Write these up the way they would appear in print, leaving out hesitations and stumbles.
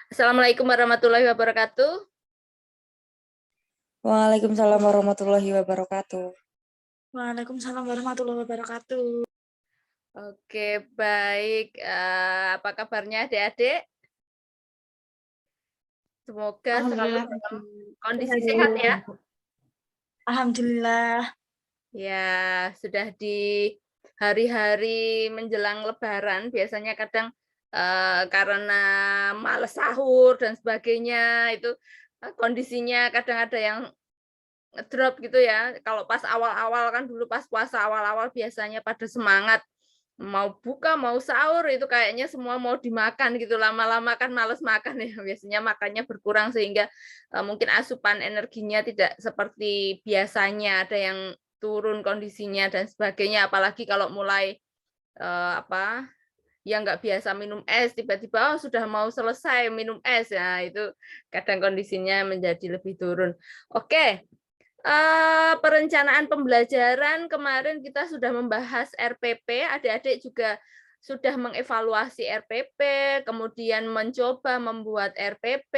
Assalamualaikum warahmatullahi wabarakatuh. Waalaikumsalam warahmatullahi wabarakatuh. Waalaikumsalam warahmatullahi wabarakatuh. Oke, baik. Apa kabarnya adik-adik? Semoga selalu Alhamdulillah. dalam kondisi sehat ya. Alhamdulillah. Ya, sudah di hari-hari menjelang Lebaran, biasanya kadang karena males sahur dan sebagainya, itu kondisinya kadang ada yang drop gitu ya. Kalau pas awal-awal kan dulu pas puasa awal-awal biasanya pada semangat mau buka, mau sahur itu kayaknya semua mau dimakan gitu. Lama-lama kan males makan ya. Biasanya makannya berkurang sehingga mungkin asupan energinya tidak seperti biasanya, ada yang turun kondisinya dan sebagainya. Apalagi kalau mulai apa yang nggak biasa minum es tiba-tiba sudah mau selesai minum es ya, itu kadang kondisinya menjadi lebih turun. Oke. Perencanaan pembelajaran kemarin kita sudah membahas RPP, adik-adik juga sudah mengevaluasi RPP, kemudian mencoba membuat RPP.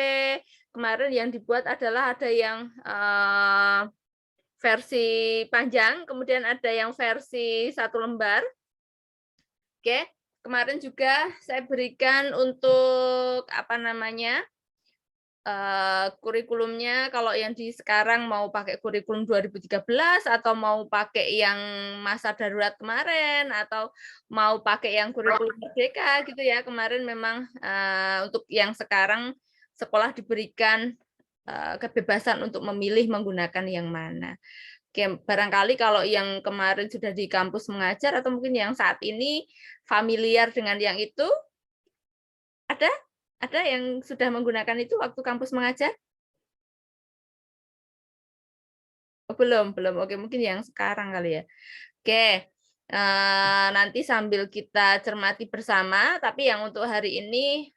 Kemarin yang dibuat adalah ada yang versi panjang, kemudian ada yang versi 1 lembar. Oke, kemarin juga saya berikan untuk apa namanya? Kurikulumnya kalau yang di sekarang mau pakai kurikulum 2013 atau mau pakai yang masa darurat kemarin atau mau pakai yang kurikulum merdeka gitu ya. Kemarin memang untuk yang sekarang sekolah diberikan kebebasan untuk memilih menggunakan yang mana. Oke, barangkali kalau yang kemarin sudah di kampus mengajar atau mungkin yang saat ini familiar dengan yang itu, ada? Ada yang sudah menggunakan itu waktu kampus mengajar? Oh, belum. Oke, mungkin yang sekarang kali ya. Oke, nanti sambil kita cermati bersama, tapi yang untuk hari ini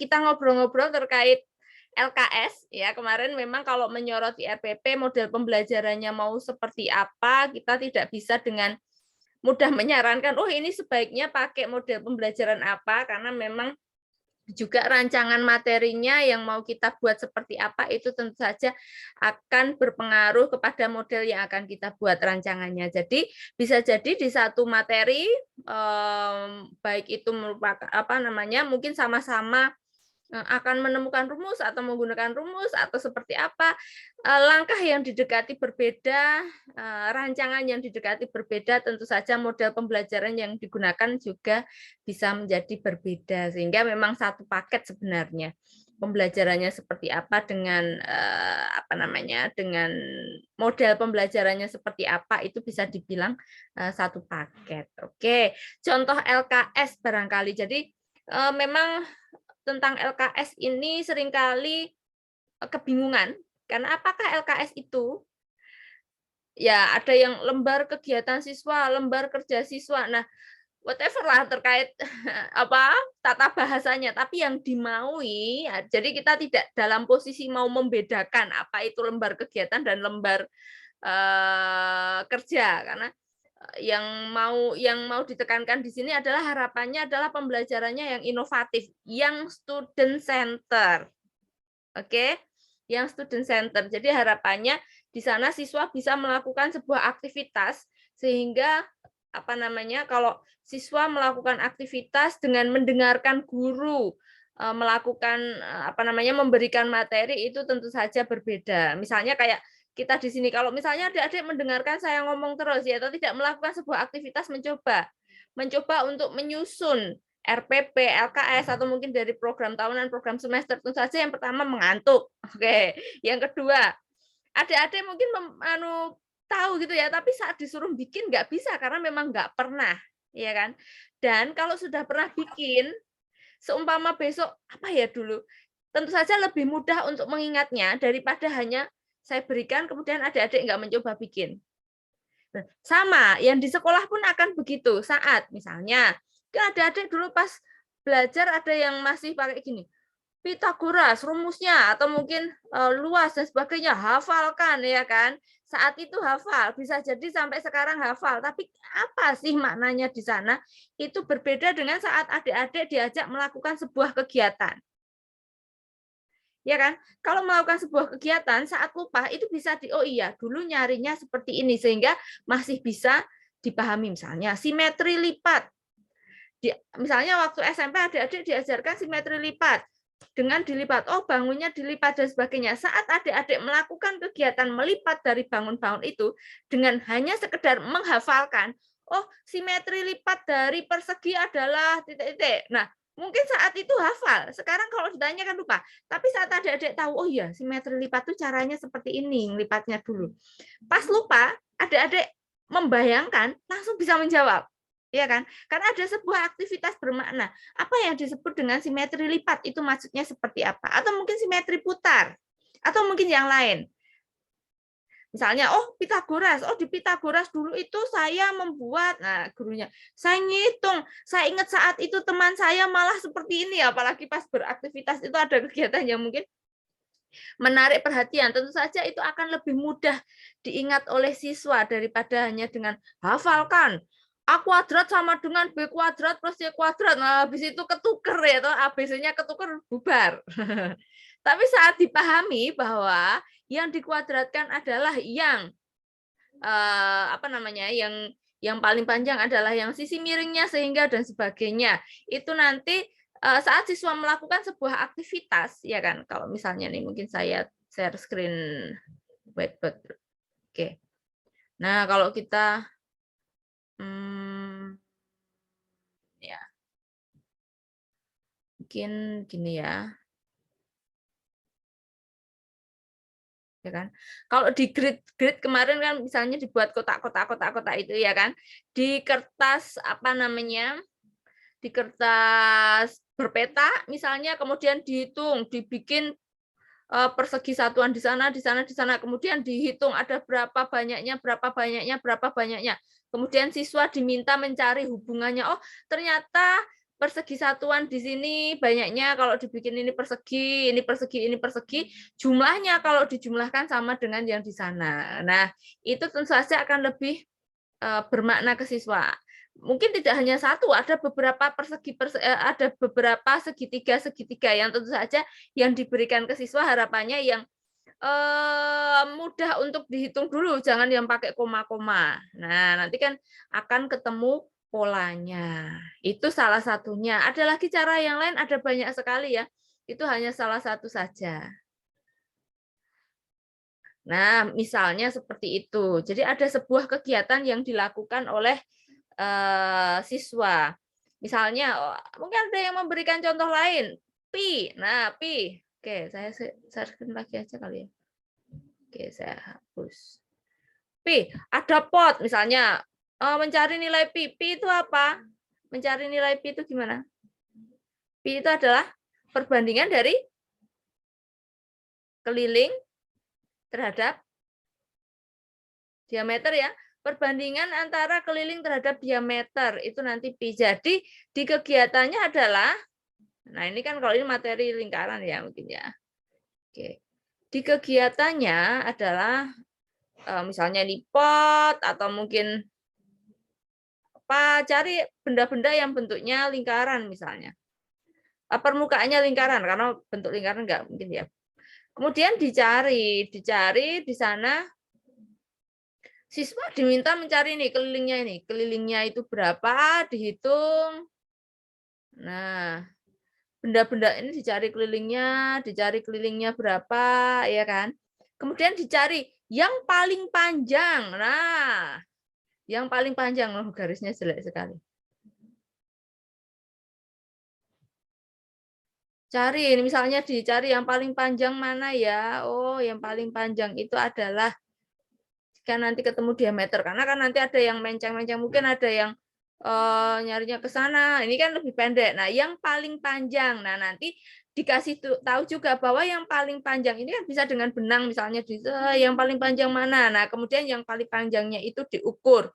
kita ngobrol-ngobrol terkait LKS ya. Kemarin memang kalau menyoroti RPP model pembelajarannya mau seperti apa, kita tidak bisa dengan mudah menyarankan, oh ini sebaiknya pakai model pembelajaran apa, karena memang juga rancangan materinya yang mau kita buat seperti apa itu tentu saja akan berpengaruh kepada model yang akan kita buat rancangannya. Jadi bisa jadi di satu materi baik itu merupakan apa namanya mungkin sama-sama akan menemukan rumus atau menggunakan rumus atau seperti apa, langkah yang didekati berbeda, rancangan yang didekati berbeda, tentu saja model pembelajaran yang digunakan juga bisa menjadi berbeda, sehingga memang satu paket sebenarnya. Pembelajarannya seperti apa dengan apa namanya dengan model pembelajarannya seperti apa itu bisa dibilang satu paket. Oke, contoh LKS barangkali. Jadi memang tentang LKS ini seringkali kebingungan, karena apakah LKS itu ya ada yang lembar kegiatan siswa, lembar kerja siswa. Nah, whatever lah terkait apa tata bahasanya, tapi yang dimaui ya, jadi kita tidak dalam posisi mau membedakan apa itu lembar kegiatan dan lembar kerja, karena yang mau ditekankan di sini adalah harapannya adalah pembelajarannya yang inovatif, yang student center. Oke, yang student center. Jadi harapannya di sana siswa bisa melakukan sebuah aktivitas sehingga apa namanya kalau siswa melakukan aktivitas dengan mendengarkan guru melakukan apa namanya memberikan materi itu tentu saja berbeda. Misalnya kayak kita di sini kalau misalnya adik-adik mendengarkan saya ngomong terus ya atau tidak melakukan sebuah aktivitas mencoba untuk menyusun RPP, LKS atau mungkin dari program tahunan, program semester, tentu saja yang pertama mengantuk. Oke, yang kedua, adik-adik mungkin tahu gitu ya, tapi saat disuruh bikin nggak bisa karena memang nggak pernah, ya kan? Dan kalau sudah pernah bikin, seumpama besok apa ya dulu, tentu saja lebih mudah untuk mengingatnya daripada hanya saya berikan kemudian adik-adik nggak mencoba bikin. Nah, sama, yang di sekolah pun akan begitu. Saat misalnya, kan adik-adik dulu pas belajar ada yang masih pakai gini, Pitagoras rumusnya atau mungkin luas dan sebagainya hafalkan ya kan. Saat itu hafal, bisa jadi sampai sekarang hafal, tapi apa sih maknanya di sana? Itu berbeda dengan saat adik-adik diajak melakukan sebuah kegiatan. Ya kan? Kalau melakukan sebuah kegiatan saat lupa itu bisa oh iya, dulu nyarinya seperti ini sehingga masih bisa dipahami. Misalnya simetri lipat. Misalnya waktu SMP adik-adik diajarkan simetri lipat. Dengan dilipat, oh bangunnya dilipat dan sebagainya. Saat adik-adik melakukan kegiatan melipat dari bangun-bangun itu dengan hanya sekedar menghafalkan, oh simetri lipat dari persegi adalah titik-titik. Nah, mungkin saat itu hafal. Sekarang kalau ditanya kan lupa. Tapi saat adik-adik tahu, oh iya, simetri lipat itu caranya seperti ini, lipatnya dulu. Pas lupa, adik-adik membayangkan, langsung bisa menjawab. Iya kan? Karena ada sebuah aktivitas bermakna. Apa yang disebut dengan simetri lipat itu maksudnya seperti apa? Atau mungkin simetri putar? Atau mungkin yang lain? Misalnya, oh Pitagoras, oh di Pitagoras dulu itu saya membuat, nah gurunya, saya ngitung, saya ingat saat itu teman saya malah seperti ini, apalagi pas beraktivitas itu ada kegiatan yang mungkin menarik perhatian, tentu saja itu akan lebih mudah diingat oleh siswa daripada hanya dengan hafalkan A kuadrat sama dengan B kuadrat plus C kuadrat. Nah, habis itu ketuker ya, toh ABC-nya ketuker bubar. Tapi saat dipahami bahwa yang dikuadratkan adalah yang apa namanya, yang paling panjang adalah yang sisi miringnya sehingga dan sebagainya. Itu nanti saat siswa melakukan sebuah aktivitas, ya kan? Kalau misalnya nih mungkin saya share screen whiteboard. Oke. Nah, kalau kita ya mungkin gini ya kan. Kalau di grid kemarin kan misalnya dibuat kotak-kotak itu ya kan, di kertas apa namanya, di kertas berpeta misalnya, kemudian dihitung, dibikin persegi satuan di sana, di sana, di sana, kemudian dihitung ada berapa banyaknya, berapa banyaknya, berapa banyaknya. Kemudian siswa diminta mencari hubungannya. Oh, ternyata persegi satuan di sini banyaknya kalau dibikin ini persegi, ini persegi, ini persegi, jumlahnya kalau dijumlahkan sama dengan yang di sana. Nah, itu tentu saja akan lebih bermakna ke siswa. Mungkin tidak hanya satu, ada beberapa ada beberapa segitiga yang tentu saja yang diberikan ke siswa harapannya yang mudah untuk dihitung dulu, jangan yang pakai koma-koma. Nah, nanti kan akan ketemu polanya. Itu salah satunya. Ada lagi cara yang lain, ada banyak sekali ya. Itu hanya salah satu saja. Nah, misalnya seperti itu. Jadi ada sebuah kegiatan yang dilakukan oleh siswa. Misalnya, mungkin ada yang memberikan contoh lain. Pi. Nah, pi. Oke, saya share lagi aja kali ya. Oke, saya hapus. Pi, ada pot misalnya. Mencari nilai pi. Pi itu apa? Mencari nilai pi itu gimana? Pi itu adalah perbandingan dari keliling terhadap diameter ya. Perbandingan antara keliling terhadap diameter itu nanti pi. Jadi di kegiatannya adalah, nah ini kan kalau ini materi lingkaran ya mungkin ya. Oke. Di kegiatannya adalah misalnya di pot atau mungkin apa, cari benda-benda yang bentuknya lingkaran misalnya. Permukaannya lingkaran karena bentuk lingkaran enggak mungkin ya. Kemudian dicari di sana. Siswa diminta mencari nih kelilingnya itu berapa, dihitung. Nah, benda-benda ini dicari kelilingnya berapa, ya kan? Kemudian dicari yang paling panjang. Nah, yang paling panjang, loh garisnya jelek sekali. Cari, misalnya dicari yang paling panjang mana ya? Oh, yang paling panjang itu adalah jika nanti ketemu diameter, karena kan nanti ada yang menceng-menceng, mungkin ada yang nyarinya ke sana, ini kan lebih pendek. Nah, yang paling panjang, nah nanti dikasih tahu juga bahwa yang paling panjang ini kan bisa dengan benang, misalnya yang paling panjang mana. Nah, kemudian yang paling panjangnya itu diukur.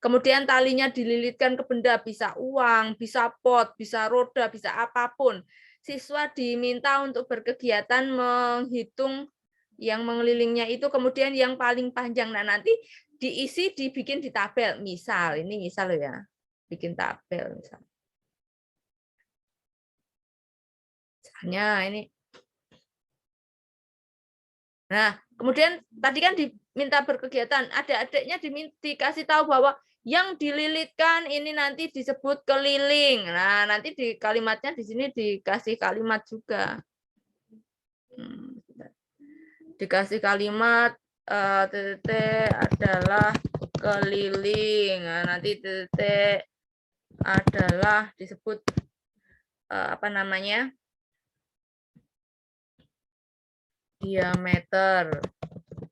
Kemudian talinya dililitkan ke benda, bisa uang, bisa pot, bisa roda, bisa apapun. Siswa diminta untuk berkegiatan menghitung yang mengelilingnya itu, kemudian yang paling panjang. Nah, nanti diisi, dibikin di tabel. Misal, ini misal ya, bikin tabel misal. Misalnya ini Nah, kemudian tadi kan diminta berkegiatan, adik-adiknya dikasih tahu bahwa yang dililitkan ini nanti disebut keliling. Nah, nanti di kalimatnya di sini dikasih kalimat juga. Dikasih kalimat titik adalah keliling. Nah, nanti titik adalah disebut apa namanya? Diameter.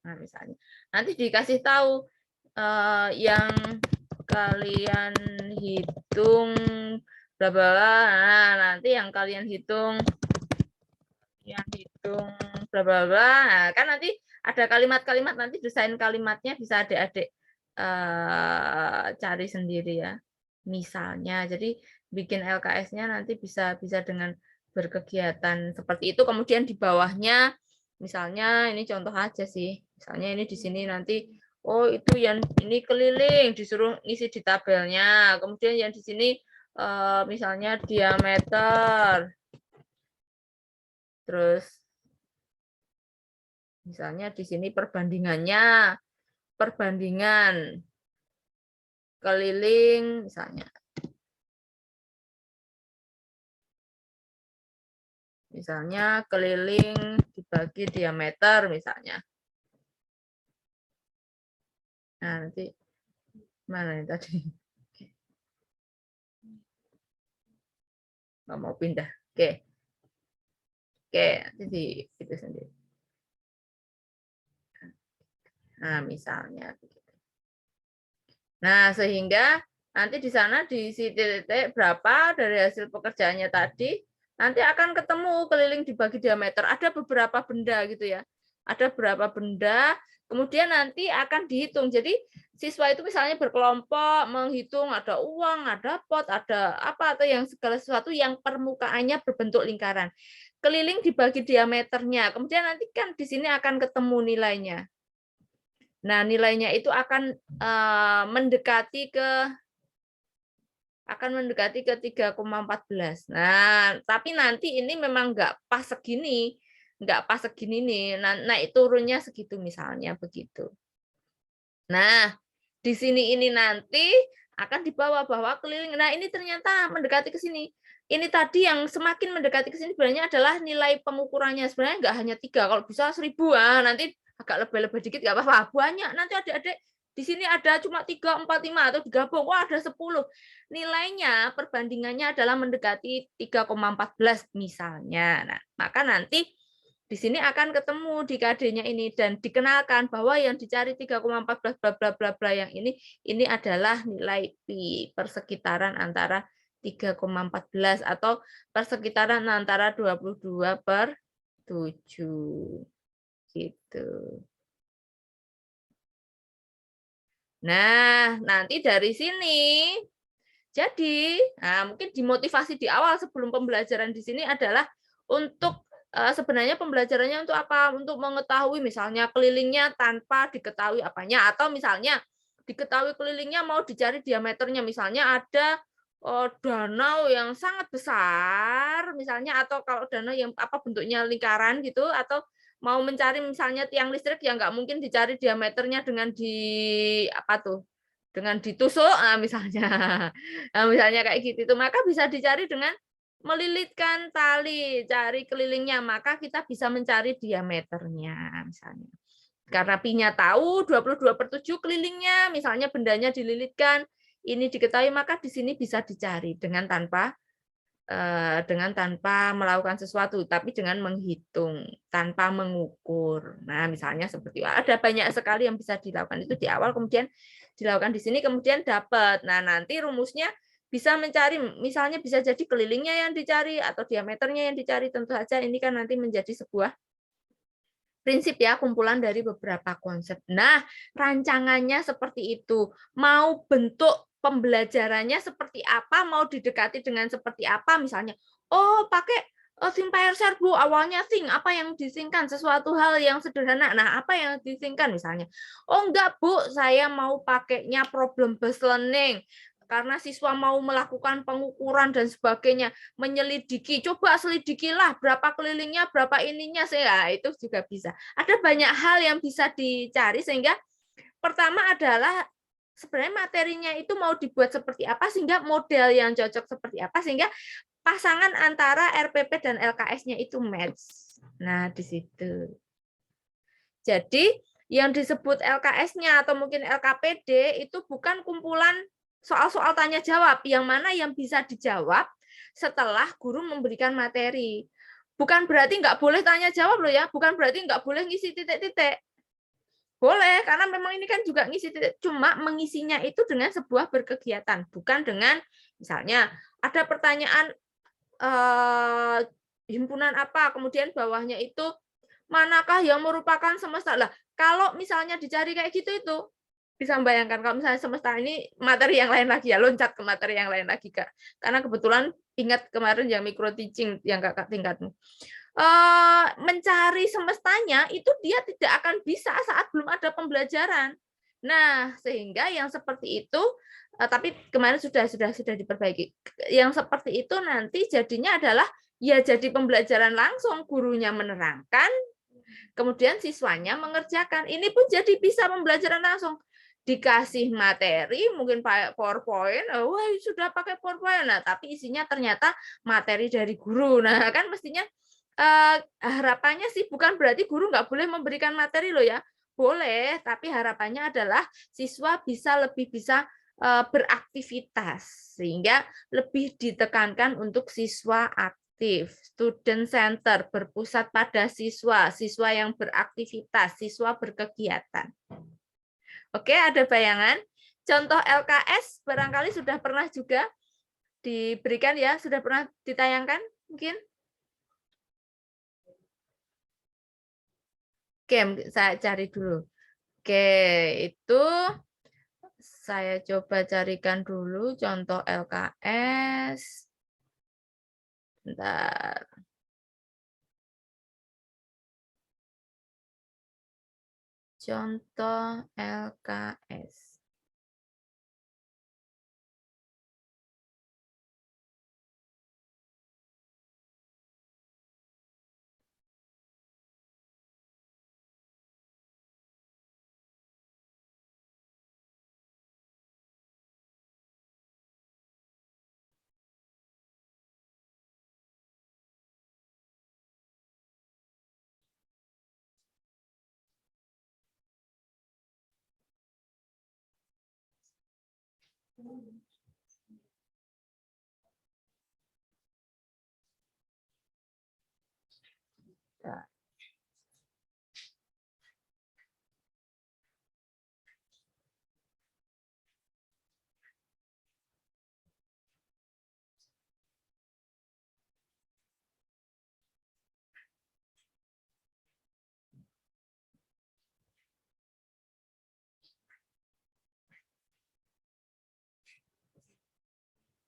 Nah, misalnya. Nanti dikasih tahu yang kalian hitung bla bla bla. Nah, nanti yang kalian hitung bla bla bla. Nah, kan nanti ada kalimat-kalimat, nanti desain kalimatnya bisa adik-adik cari sendiri ya. Misalnya, jadi bikin LKS-nya nanti bisa dengan berkegiatan seperti itu. Kemudian di bawahnya, misalnya ini contoh aja sih. Misalnya ini di sini nanti, oh itu yang ini keliling, disuruh ngisi di tabelnya. Kemudian yang di sini misalnya diameter. Terus misalnya di sini perbandingan keliling misalnya. Misalnya keliling dibagi diameter misalnya. Nah, nanti mana nih tadi? Nggak mau pindah. Oke. Oke, nanti di itu sendiri. Nah, misalnya begitu. Nah, sehingga nanti di sana diisi titik berapa dari hasil pekerjaannya tadi, nanti akan ketemu keliling dibagi diameter. Ada beberapa benda gitu ya. Ada beberapa benda, kemudian nanti akan dihitung. Jadi siswa itu misalnya berkelompok menghitung ada uang, ada pot, ada apa atau yang segala sesuatu yang permukaannya berbentuk lingkaran. Keliling dibagi diameternya. Kemudian nanti kan di sini akan ketemu nilainya. Nah, nilainya itu akan mendekati ke 3,14. Nah, tapi nanti ini memang nggak pas segini nih. Nah, naik turunnya segitu misalnya begitu. Nah, di sini ini nanti akan dibawa bahwa keliling. Nah, ini ternyata mendekati ke sini. Ini tadi yang semakin mendekati ke sini sebenarnya adalah nilai pengukurannya. Sebenarnya nggak hanya 3, kalau bisa 1000. Nanti agak lebih-lebih dikit nggak apa-apa. Banyak, nanti adik-adik di sini ada cuma 3, 4, 5, atau digabung, wah ada 10. Nilainya, perbandingannya adalah mendekati 3,14 misalnya. Nah, maka nanti di sini akan ketemu di KD-nya ini dan dikenalkan bahwa yang dicari 3,14 bla bla bla bla yang ini adalah nilai pi persekitaran antara 3,14 atau persekitaran antara 22/7 gitu. Nah, nanti dari sini jadi mungkin dimotivasi di awal sebelum pembelajaran di sini adalah untuk sebenarnya pembelajarannya untuk apa? Untuk mengetahui misalnya kelilingnya tanpa diketahui apanya, atau misalnya diketahui kelilingnya mau dicari diameternya, misalnya ada danau yang sangat besar misalnya, atau kalau danau yang apa bentuknya lingkaran gitu, atau mau mencari misalnya tiang listrik yang nggak mungkin dicari diameternya dengan dengan ditusuk misalnya. Nah, misalnya kayak gitu itu, maka bisa dicari dengan melilitkan tali, cari kelilingnya, maka kita bisa mencari diameternya misalnya. Karena pi-nya tahu 22/7 kelilingnya, misalnya bendanya dililitkan, ini diketahui, maka di sini bisa dicari dengan tanpa melakukan sesuatu, tapi dengan menghitung, tanpa mengukur. Nah, misalnya seperti ada banyak sekali yang bisa dilakukan itu di awal, kemudian dilakukan di sini, kemudian dapat. Nah, nanti rumusnya bisa mencari, misalnya bisa jadi kelilingnya yang dicari atau diameternya yang dicari, tentu saja ini kan nanti menjadi sebuah prinsip ya, kumpulan dari beberapa konsep. Nah, rancangannya seperti itu. Mau bentuk pembelajarannya seperti apa, mau didekati dengan seperti apa, misalnya, oh pakai think pair Bu, awalnya think, apa yang disingkan, sesuatu hal yang sederhana. Nah, apa yang disingkan misalnya? Oh enggak Bu, saya mau pakainya problem based learning. karena siswa mau melakukan pengukuran dan sebagainya, menyelidiki, coba selidikilah berapa kelilingnya, berapa ininya, saya itu juga bisa. Ada banyak hal yang bisa dicari sehingga pertama adalah sebenarnya materinya itu mau dibuat seperti apa sehingga model yang cocok seperti apa sehingga pasangan antara RPP dan LKS-nya itu match. Nah, di situ. Jadi yang disebut LKS-nya atau mungkin LKPD itu bukan kumpulan soal-soal tanya jawab, yang mana yang bisa dijawab setelah guru memberikan materi. Bukan berarti nggak boleh tanya jawab loh ya, bukan berarti nggak boleh ngisi titik-titik. Boleh, karena memang ini kan juga ngisi titik, cuma mengisinya itu dengan sebuah berkegiatan, bukan dengan misalnya ada pertanyaan himpunan apa, kemudian bawahnya itu manakah yang merupakan semesta. Lah, kalau misalnya dicari kayak gitu itu bisa membayangkan kalau misalnya semesta ini materi yang lain lagi ya, loncat ke materi yang lain lagi Kak. Karena kebetulan ingat kemarin yang micro teaching yang Kakak tingkatmu. Mencari semestanya itu dia tidak akan bisa saat belum ada pembelajaran. Nah, sehingga yang seperti itu tapi kemarin sudah diperbaiki. Yang seperti itu nanti jadinya adalah ya jadi pembelajaran langsung, gurunya menerangkan, kemudian siswanya mengerjakan. Ini pun jadi bisa pembelajaran langsung. Dikasih materi, mungkin pakai PowerPoint, wah sudah pakai PowerPoint, nah tapi isinya ternyata materi dari guru. Nah kan mestinya harapannya sih bukan berarti guru nggak boleh memberikan materi loh ya, boleh, tapi harapannya adalah siswa lebih bisa beraktivitas sehingga lebih ditekankan untuk siswa aktif, student center, berpusat pada siswa, siswa yang beraktivitas, siswa berkegiatan. Oke, ada bayangan? Contoh LKS barangkali sudah pernah juga diberikan ya, sudah pernah ditayangkan mungkin? Oke, saya cari dulu. Oke, itu saya coba carikan dulu contoh LKS. Bentar. Contoh LKS. Nah.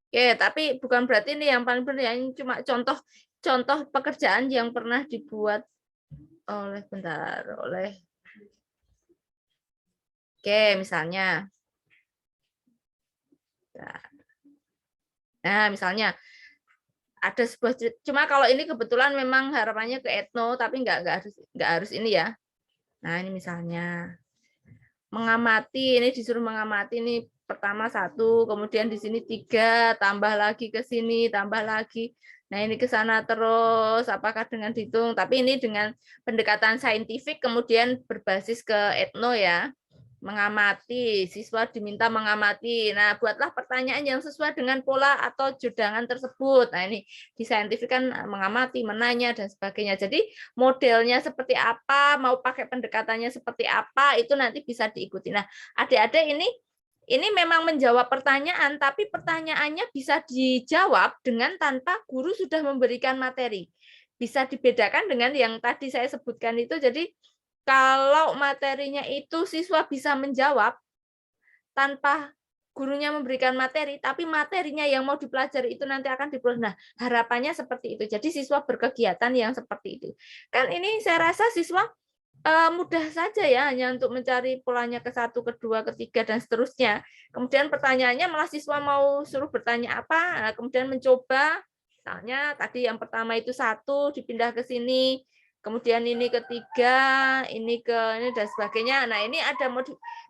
Oke, tapi bukan berarti ini yang paling benar, ini cuma contoh pekerjaan yang pernah dibuat oleh Oke, misalnya. Nah, misalnya ada sebuah cuma kalau ini kebetulan memang harapannya ke etno, tapi nggak harus ini ya. Nah, ini misalnya mengamati, ini disuruh mengamati ini pertama 1, kemudian di sini 3, tambah lagi ke sini, tambah lagi. Nah, ini ke sana terus, apakah dengan dihitung? Tapi ini dengan pendekatan saintifik, kemudian berbasis ke etno ya. Mengamati, siswa diminta mengamati. Nah, buatlah pertanyaan yang sesuai dengan pola atau jodangan tersebut. Nah, ini di saintifik kan mengamati, menanya, dan sebagainya. Jadi, modelnya seperti apa, mau pakai pendekatannya seperti apa, itu nanti bisa diikuti. Nah, adik-adik ini memang menjawab pertanyaan, tapi pertanyaannya bisa dijawab dengan tanpa guru sudah memberikan materi. Bisa dibedakan dengan yang tadi saya sebutkan itu, jadi kalau materinya itu siswa bisa menjawab tanpa gurunya memberikan materi, tapi materinya yang mau dipelajari itu nanti akan diproses. Nah, harapannya seperti itu. Jadi siswa berkegiatan yang seperti itu. Kan ini saya rasa siswa mudah saja ya, hanya untuk mencari polanya ke 1, ke 2, ke 3, dan seterusnya. Kemudian pertanyaannya malah siswa mau suruh bertanya apa, kemudian mencoba, misalnya tadi yang pertama itu 1, dipindah ke sini, kemudian ini ketiga, ini dan sebagainya. Nah, ini ada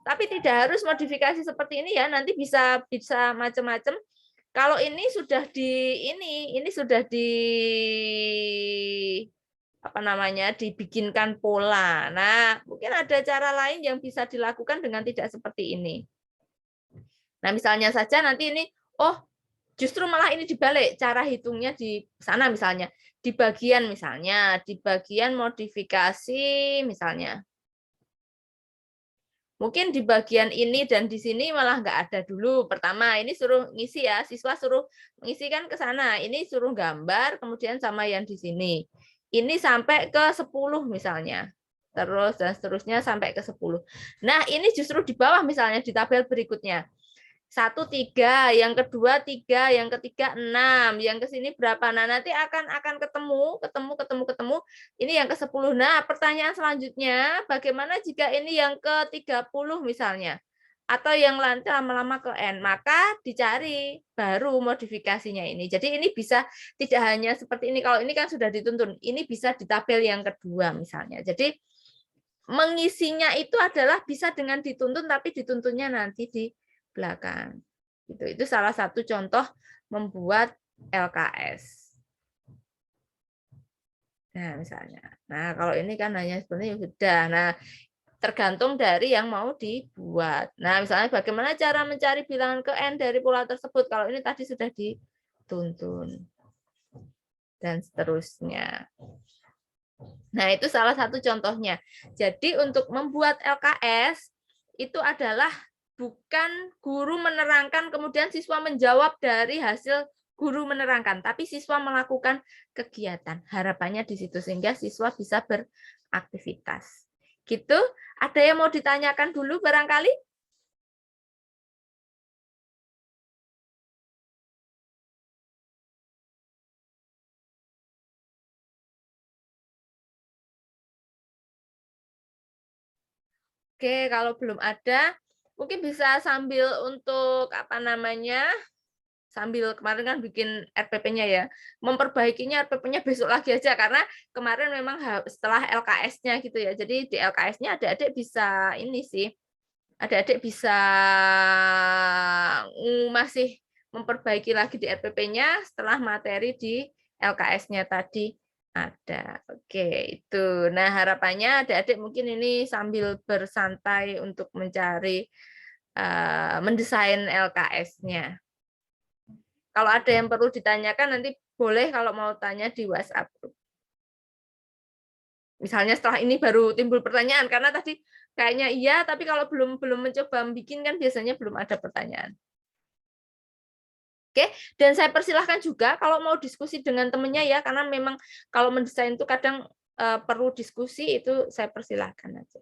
tapi tidak harus modifikasi seperti ini ya, nanti bisa macam-macam. Kalau ini sudah ini sudah dibikinkan pola. Nah, mungkin ada cara lain yang bisa dilakukan dengan tidak seperti ini. Nah, misalnya saja nanti ini, justru malah ini dibalik, cara hitungnya di sana misalnya, di bagian modifikasi misalnya. Mungkin di bagian ini dan di sini malah nggak ada dulu. Pertama, ini suruh ngisi ya, siswa suruh ngisi kan ke sana. Ini suruh gambar, kemudian sama yang di sini. Ini sampai ke 10 misalnya. Terus dan seterusnya sampai ke 10. Nah, ini justru di bawah misalnya di tabel berikutnya. 1, 3, yang kedua 3, yang ketiga 6, yang ke sini berapa? Nah, nanti akan ketemu. Ini yang ke-10. Nah, pertanyaan selanjutnya, bagaimana jika ini yang ke-30 misalnya? Atau yang nanti lama-lama ke N, maka dicari baru modifikasinya ini. Jadi ini bisa tidak hanya seperti ini, kalau ini kan sudah dituntun, ini bisa di tabel yang kedua misalnya. Jadi mengisinya itu adalah bisa dengan dituntun, tapi dituntunnya nanti di belakang. Itu salah satu contoh membuat LKS. Nah, misalnya. Nah, kalau ini kan hanya sebenarnya sudah. Nah, tergantung dari yang mau dibuat. Nah, misalnya bagaimana cara mencari bilangan ke N dari pola tersebut. Kalau ini tadi sudah dituntun. Dan seterusnya. Nah, itu salah satu contohnya. Jadi, untuk membuat LKS, itu adalah bukan guru menerangkan, kemudian siswa menjawab dari hasil guru menerangkan, tapi siswa melakukan kegiatan. Harapannya di situ, sehingga siswa bisa beraktivitas. Gitu, ada yang mau ditanyakan dulu barangkali? Oke, kalau belum ada, mungkin bisa sambil untuk sambil kemarin kan bikin RPP-nya ya, memperbaikinya RPP-nya besok lagi aja, karena kemarin memang setelah LKS-nya gitu ya, jadi di LKS-nya adik-adik bisa ini sih, adik-adik bisa masih memperbaiki lagi di RPP-nya setelah materi di LKS-nya tadi ada. Oke, itu. Nah, harapannya adik-adik mungkin ini sambil bersantai untuk mencari mendesain LKS-nya. Kalau ada yang perlu ditanyakan, nanti boleh kalau mau tanya di WhatsApp. Misalnya setelah ini baru timbul pertanyaan, karena tadi kayaknya iya, tapi kalau belum mencoba bikin kan biasanya belum ada pertanyaan. Oke, dan saya persilahkan juga kalau mau diskusi dengan temannya ya, karena memang kalau mendesain itu kadang perlu diskusi, itu saya persilahkan aja.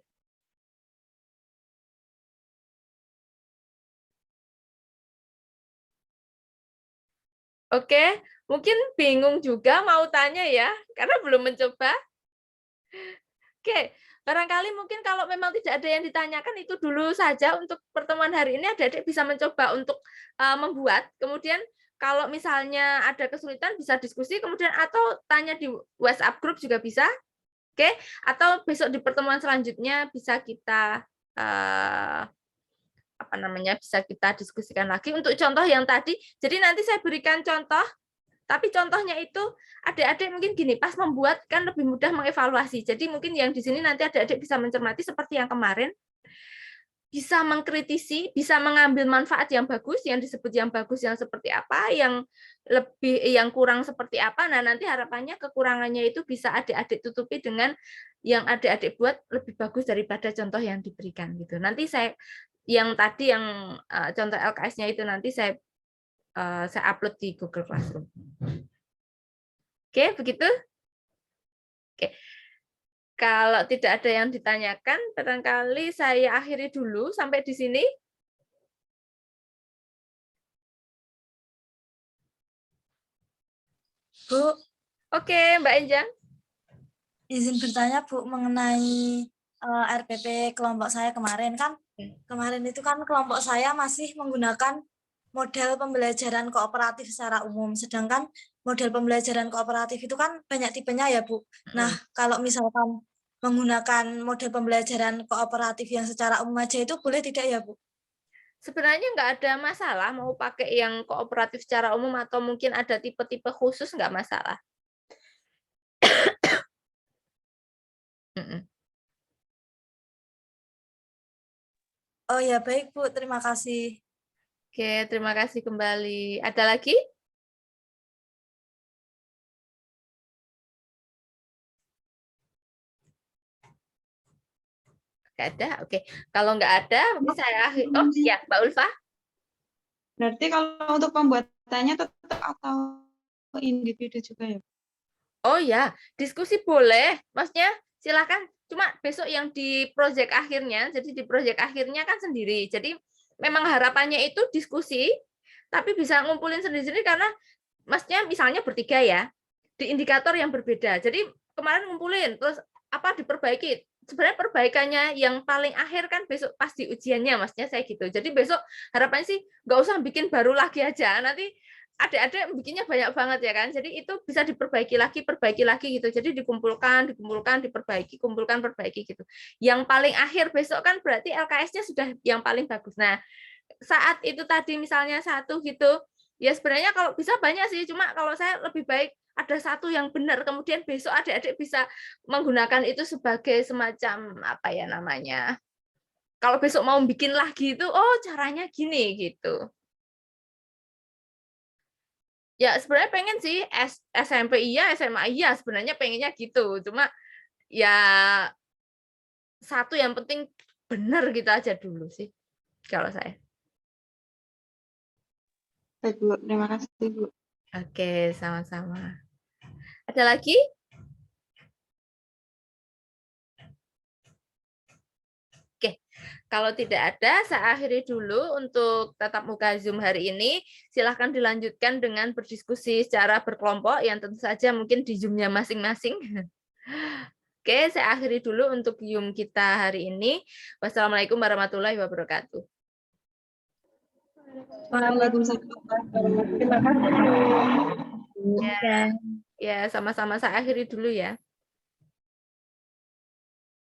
Oke, mungkin bingung juga mau tanya ya, karena belum mencoba. Oke, barangkali mungkin kalau memang tidak ada yang ditanyakan itu dulu saja untuk pertemuan hari ini. Adik-adik bisa mencoba untuk membuat, kemudian kalau misalnya ada kesulitan bisa diskusi, kemudian atau tanya di WhatsApp group juga bisa. Oke, atau besok di pertemuan selanjutnya bisa kita bisa kita diskusikan lagi untuk contoh yang tadi. Jadi nanti saya berikan contoh. Tapi contohnya itu adik-adik mungkin gini, pas membuat kan lebih mudah mengevaluasi. Jadi mungkin yang di sini nanti adik-adik bisa mencermati seperti yang kemarin, bisa mengkritisi, bisa mengambil manfaat yang bagus, yang disebut yang bagus yang seperti apa, yang kurang seperti apa. Nah, nanti harapannya kekurangannya itu bisa adik-adik tutupi dengan yang adik-adik buat lebih bagus daripada contoh yang diberikan gitu. Nanti yang contoh LKS-nya itu nanti saya upload di Google Classroom. Oke, begitu? Oke. Kalau tidak ada yang ditanyakan, barangkali saya akhiri dulu sampai di sini. Bu, Oke, Mbak Enjang. izin bertanya Bu mengenai RPP kelompok saya kemarin kan. Kemarin itu kan kelompok saya masih menggunakan model pembelajaran kooperatif secara umum. Sedangkan model pembelajaran kooperatif itu kan banyak tipenya ya, Bu. Nah, kalau misalkan menggunakan model pembelajaran kooperatif yang secara umum aja itu boleh tidak ya, Bu? Sebenarnya nggak ada masalah mau pakai yang kooperatif secara umum atau mungkin ada tipe-tipe khusus nggak masalah. Oh ya, baik Bu, terima kasih. Oke, terima kasih kembali. Ada lagi? Nggak ada? Oke. Kalau nggak ada, mungkin saya akhir. Oh ya, Mbak Ulfa. Berarti kalau untuk pembuatannya tetap atau individu juga ya? Oh ya, diskusi boleh. Maksudnya silakan. Cuma besok yang di proyek akhirnya, jadi di proyek akhirnya kan sendiri. Jadi memang harapannya itu diskusi, tapi bisa ngumpulin sendiri-sendiri karena maksudnya misalnya bertiga ya, di indikator yang berbeda. Jadi kemarin ngumpulin, terus apa diperbaiki. Sebenarnya perbaikannya yang paling akhir kan besok pas di ujiannya, maksudnya saya gitu. Jadi besok harapannya sih nggak usah bikin baru lagi aja. Nanti adik-adik bikinnya banyak banget ya kan. Jadi itu bisa diperbaiki lagi gitu. Jadi dikumpulkan, diperbaiki, kumpulkan, perbaiki gitu. Yang paling akhir besok kan berarti LKS-nya sudah yang paling bagus. Nah, saat itu tadi misalnya satu gitu, ya sebenarnya kalau bisa banyak sih, cuma kalau saya lebih baik ada satu yang benar, kemudian besok adik-adik bisa menggunakan itu sebagai semacam apa ya namanya. Kalau besok mau bikin lagi itu, oh caranya gini gitu. Ya sebenarnya pengen sih SMP iya, SMA iya, sebenarnya pengennya gitu. Cuma ya satu yang penting benar gitu aja dulu sih kalau saya. Baik, Bu. Terima kasih, Bu. Oke, sama-sama. Ada lagi? Oke, kalau tidak ada, saya akhiri dulu untuk tatap muka Zoom hari ini. Silahkan dilanjutkan dengan berdiskusi secara berkelompok yang tentu saja mungkin di Zoom-nya masing-masing. Oke, saya akhiri dulu untuk Zoom kita hari ini. Wassalamualaikum warahmatullahi wabarakatuh. Waalaikumsalam. Terima kasih. Ya, sama-sama saya akhiri dulu ya.